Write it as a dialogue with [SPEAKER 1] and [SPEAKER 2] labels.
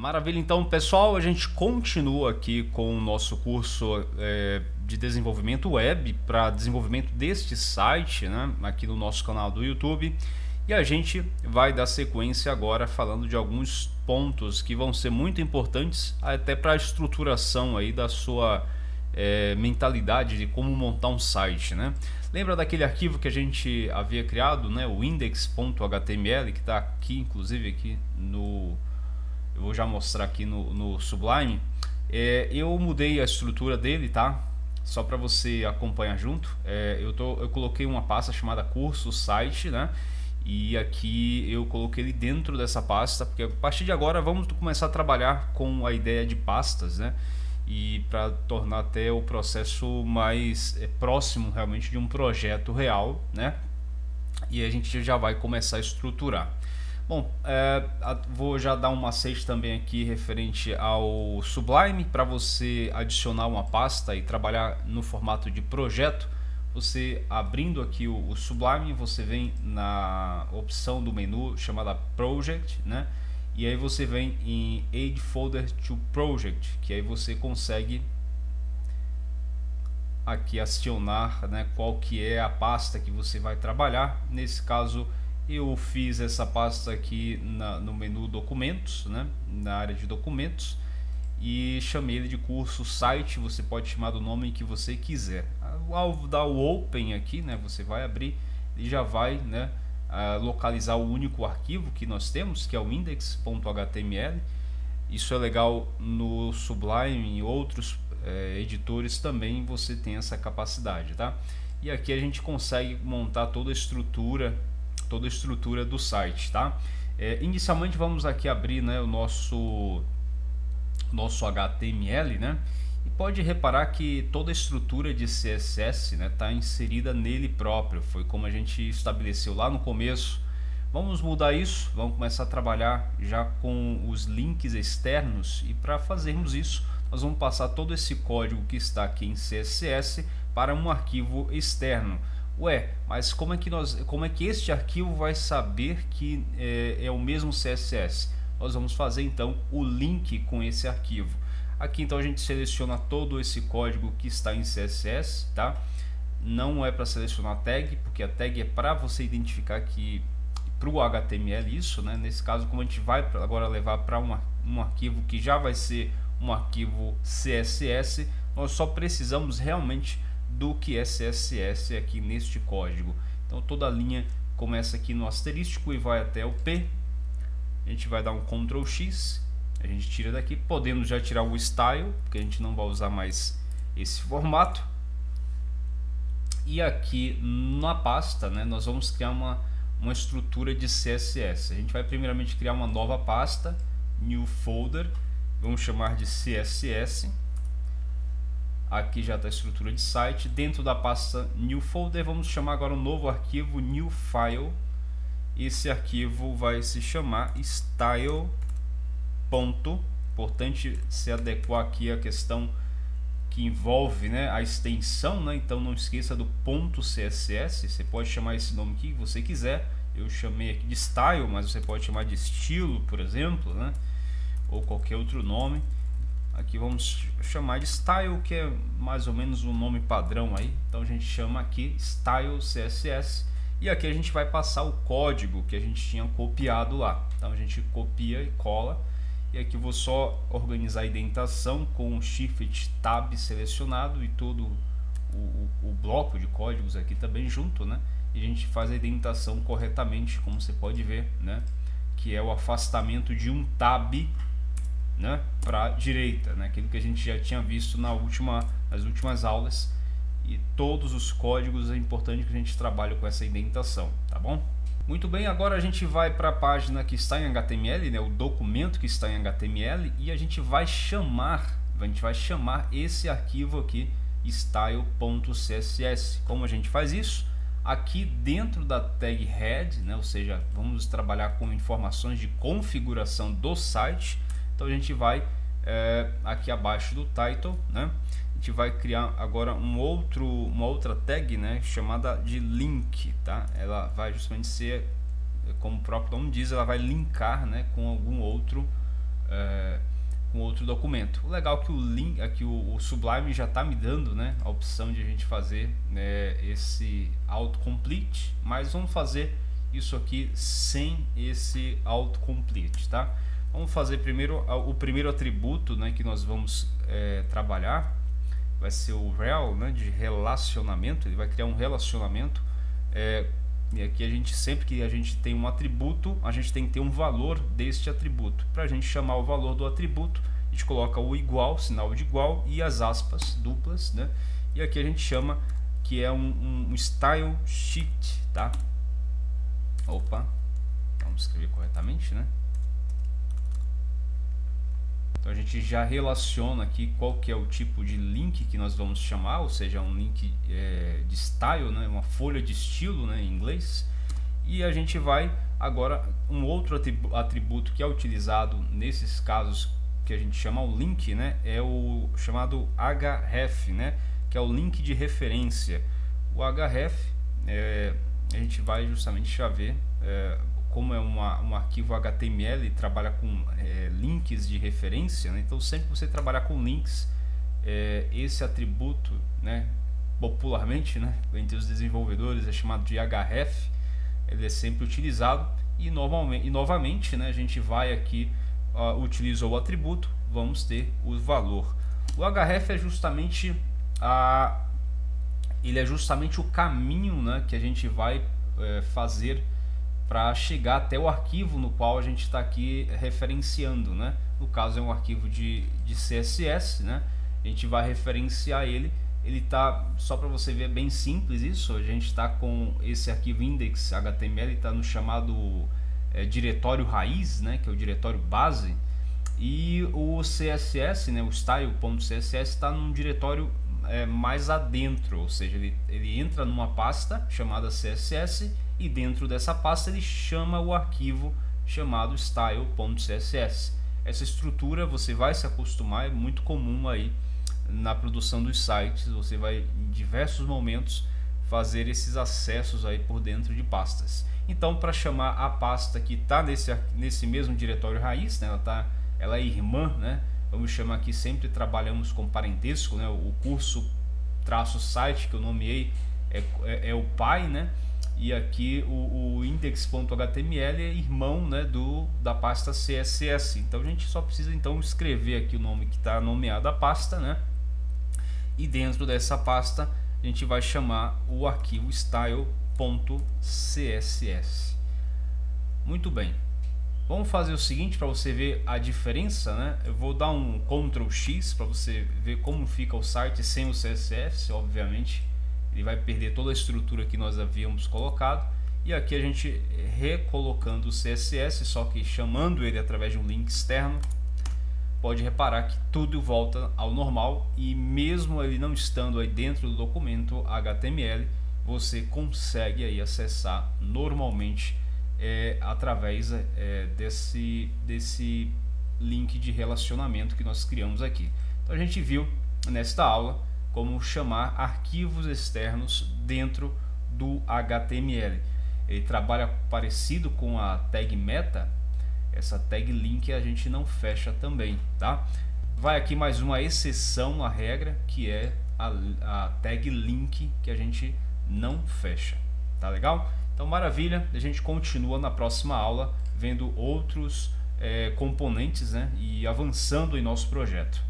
[SPEAKER 1] Maravilha, então pessoal, a gente continua aqui com o nosso curso de desenvolvimento web para desenvolvimento deste site, né, aqui no nosso canal do YouTube. E a gente vai dar sequência agora falando de alguns pontos que vão ser muito importantes até para a estruturação aí da sua mentalidade de como montar um site, né? Lembra daquele arquivo que a gente havia criado, né, o index.html, que está aqui, inclusive aqui no... Eu vou já mostrar aqui no Sublime. Eu mudei a estrutura dele, tá? Só para você acompanhar junto. Eu coloquei uma pasta chamada curso site, né? E aqui eu coloquei ele dentro dessa pasta, porque a partir de agora vamos começar a trabalhar com a ideia de pastas, né? E para tornar até o processo mais próximo realmente de um projeto real, né? E a gente já vai começar a estruturar. Bom, vou já dar um macete também aqui referente ao Sublime. Para você adicionar uma pasta e trabalhar no formato de projeto, você abrindo aqui o Sublime, você vem na opção do menu chamada Project, né? E aí você vem em Add Folder to Project, que aí você consegue aqui acionar, né, qual que é a pasta que você vai trabalhar. Nesse caso eu fiz essa pasta aqui no menu documentos, né, na área de documentos, e chamei ele de curso site. Você pode chamar do nome que você quiser. Ao dar o open aqui, né, você vai abrir e já vai, né, localizar o único arquivo que nós temos, que é o index.html. Isso é legal no Sublime e outros editores também você tem essa capacidade, tá? E aqui a gente consegue montar toda a estrutura do site, tá? Inicialmente vamos aqui abrir, né, o nosso HTML, né? E pode reparar que toda a estrutura de CSS, né, tá inserida nele próprio. Foi como a gente estabeleceu lá no começo. Vamos mudar isso, vamos começar a trabalhar já com os links externos, e para fazermos isso nós vamos passar todo esse código que está aqui em CSS para um arquivo externo. Ué, mas como é que este arquivo vai saber que é o mesmo CSS? Nós vamos fazer então o link com esse arquivo. Aqui então a gente seleciona todo esse código que está em CSS, tá? Não é para selecionar a tag, porque a tag é para você identificar que para o HTML isso, né? Nesse caso, como a gente vai agora levar para um arquivo que já vai ser um arquivo CSS, nós só precisamos realmente do que é CSS aqui neste código. Então toda a linha começa aqui no asterístico e vai até o P. A gente vai dar um Ctrl X, a gente tira daqui, podemos já tirar o style, porque a gente não vai usar mais esse formato. E aqui na pasta, né, nós vamos criar uma estrutura de CSS. A gente vai primeiramente criar uma nova pasta, New Folder, vamos chamar de CSS. Aqui já está a estrutura de site. Dentro da pasta New Folder vamos chamar agora um novo arquivo, New File. Esse arquivo vai se chamar style. Importante se adequar aqui a questão que envolve, né, a extensão, né? Então não esqueça do .css. Você pode chamar esse nome que você quiser. Eu chamei aqui de style, mas você pode chamar de estilo, por exemplo, né? Ou qualquer outro nome. Aqui vamos chamar de style, que é mais ou menos um nome padrão aí. Então a gente chama aqui style CSS. E aqui a gente vai passar o código que a gente tinha copiado lá. Então a gente copia e cola. E aqui eu vou só organizar a indentação com o Shift Tab selecionado e todo o bloco de códigos aqui também junto, né? E a gente faz a indentação corretamente, como você pode ver, né? Que é o afastamento de um tab, né, para a direita, né? Aquilo que a gente já tinha visto nas últimas aulas. E todos os códigos é importante que a gente trabalhe com essa indentação, tá bom? Muito bem, agora a gente vai para a página que está em HTML, né, o documento que está em HTML, e a gente vai chamar esse arquivo aqui, style.css. Como a gente faz isso? Aqui dentro da tag head, né, ou seja, vamos trabalhar com informações de configuração do site. Então a gente vai aqui abaixo do title, né, a gente vai criar agora uma outra tag, né, chamada de link, tá? Ela vai justamente ser, como o próprio nome diz, ela vai linkar, né, com algum outro com outro documento. O legal é que o link aqui, o Sublime já está me dando, né, a opção de a gente fazer, né, esse autocomplete, mas vamos fazer isso aqui sem esse autocomplete, tá? Vamos fazer primeiro o primeiro atributo, né, que nós vamos trabalhar, vai ser o rel, né, de relacionamento. Ele vai criar um relacionamento, e aqui a gente, sempre que a gente tem um atributo, a gente tem que ter um valor deste atributo. Para a gente chamar o valor do atributo, a gente coloca o igual, sinal de igual, e as aspas duplas, né? E aqui a gente chama que é um style sheet, tá? Opa, vamos escrever corretamente, né? Então a gente já relaciona aqui qual que é o tipo de link que nós vamos chamar, ou seja, um link de style, né? Uma folha de estilo, né, em inglês. E a gente vai agora, um outro atributo que é utilizado nesses casos que a gente chama o link, né, é o chamado href, né, que é o link de referência. O href, a gente vai justamente já ver como é um arquivo HTML, trabalha com links de referência, né? Então sempre que você trabalhar com links, esse atributo, né, popularmente, né, entre os desenvolvedores é chamado de href. Ele é sempre utilizado e novamente, né, a gente vai aqui, utiliza o atributo, vamos ter o valor. O href é justamente ele é justamente o caminho, né, que a gente vai fazer para chegar até o arquivo no qual a gente está aqui referenciando, né? No caso é um arquivo de CSS, né? A gente vai referenciar ele. Ele tá, só para você ver, bem simples isso. A gente está com esse arquivo index.html, está no chamado diretório raiz, né? Que é o diretório base. E o CSS, né? O style.css está num diretório mais adentro, ou seja, ele entra numa pasta chamada CSS, e dentro dessa pasta ele chama o arquivo chamado style.css. Essa estrutura você vai se acostumar, é muito comum aí na produção dos sites. Você vai em diversos momentos fazer esses acessos aí por dentro de pastas. Então, para chamar a pasta que está nesse mesmo diretório raiz, né, ela é irmã, né? Vamos chamar aqui, sempre trabalhamos com parentesco, né? O curso -site que eu nomeei é o pai, né? E aqui o index.html é irmão, né, da pasta CSS. Então a gente só precisa então escrever aqui o nome que está nomeado a pasta, né? E dentro dessa pasta a gente vai chamar o arquivo style.css. Muito bem. Vamos fazer o seguinte para você ver a diferença, né? Eu vou dar um Ctrl X para você ver como fica o site sem o CSS, obviamente. Ele vai perder toda a estrutura que nós havíamos colocado. E aqui a gente recolocando o CSS, só que chamando ele através de um link externo, pode reparar que tudo volta ao normal. E mesmo ele não estando aí dentro do documento HTML, você consegue aí acessar normalmente através desse link de relacionamento que nós criamos aqui. Então a gente viu nesta aula como chamar arquivos externos dentro do HTML. Ele trabalha parecido com a tag meta. Essa tag link a gente não fecha também, tá? Vai aqui mais uma exceção à regra, que é a tag link, que a gente não fecha. Tá legal? Então maravilha, a gente continua na próxima aula vendo outros componentes, né, e avançando em nosso projeto.